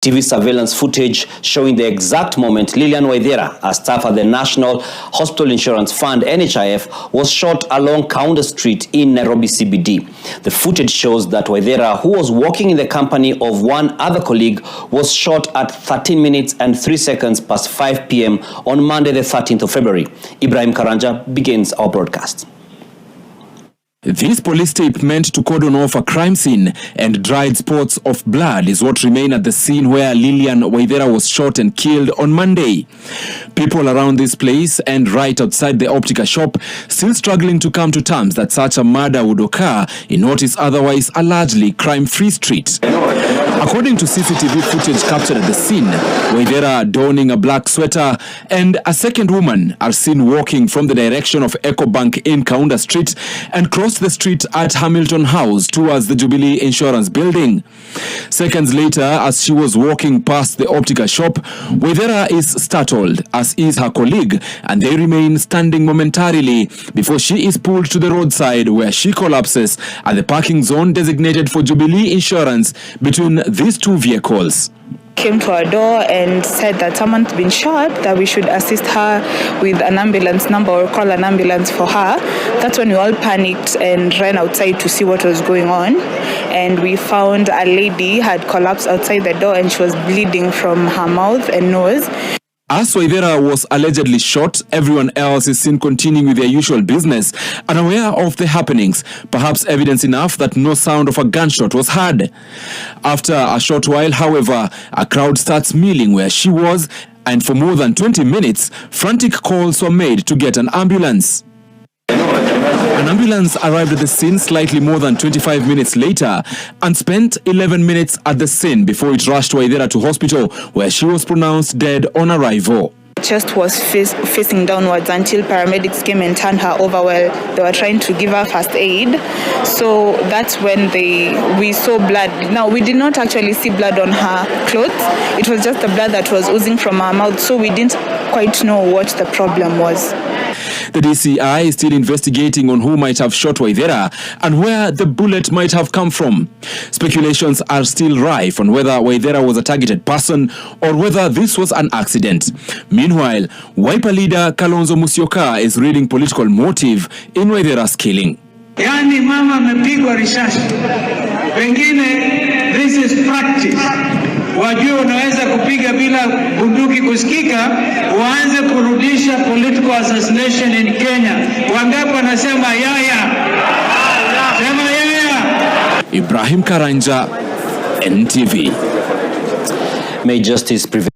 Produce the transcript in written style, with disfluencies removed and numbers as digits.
TV surveillance footage showing the exact moment Lillian Waithera, a staff at the National Hospital Insurance Fund (NHIF), was shot along Kaunda Street in Nairobi CBD. The footage shows that Waithera, who was walking in the company of one other colleague, was shot at 13 minutes and 3 seconds past 5 p.m. on Monday the 13th of February. Ibrahim Karanja begins our broadcast. This police tape meant to cordon off a crime scene and dried spots of blood is what remain at the scene where Lillian Waithera was shot and killed on Monday. People around this place and right outside the Optica shop still struggling to come to terms that such a murder would occur in what is otherwise a largely crime-free street. According to CCTV footage captured at the scene, Waithera donning a black sweater and a second woman are seen walking from the direction of EcoBank in Kaunda Street and cross the street at Hamilton House towards the Jubilee Insurance building. Seconds later, as she was walking past the Optica shop, Waithera is startled, as is her colleague, and they remain standing momentarily before she is pulled to the roadside where she collapses at the parking zone designated for Jubilee Insurance between these two vehicles. Came to our door and said that someone's been shot, that we should assist her with an ambulance number or call an ambulance for her. That's when we all panicked and ran outside to see what was going on. And we found a lady had collapsed outside the door and she was bleeding from her mouth and nose. As Waithera was allegedly shot, everyone else is seen continuing with their usual business, unaware of the happenings, perhaps evidence enough that no sound of a gunshot was heard. After a short while, however, a crowd starts milling where she was, and for more than 20 minutes, frantic calls were made to get an ambulance. An ambulance arrived at the scene slightly more than 25 minutes later and spent 11 minutes at the scene before it rushed Waithera to hospital, where she was pronounced dead on arrival. Chest was facing downwards until paramedics came and turned her over while they were trying to give her first aid. So that's when we saw blood. Now, we did not actually see blood on her clothes. It was just the blood that was oozing from her mouth, so we didn't quite know what the problem was. The DCI is still investigating on who might have shot Waithera and where the bullet might have come from. Speculations are still rife on whether Waithera was a targeted person or whether this was an accident. Meanwhile, Wiper leader Kalonzo Musyoka is reading political motive in Waithera's killing. Yani mama amepigwa risasi. Pengine this is practice. Wajue unaweza kupiga bila bunduki kusikika, waanze kurudisha political assassination in Kenya. Wangapi wanasema yaya? Sema yaya. Ibrahim Karanja, NTV. May justice prevail.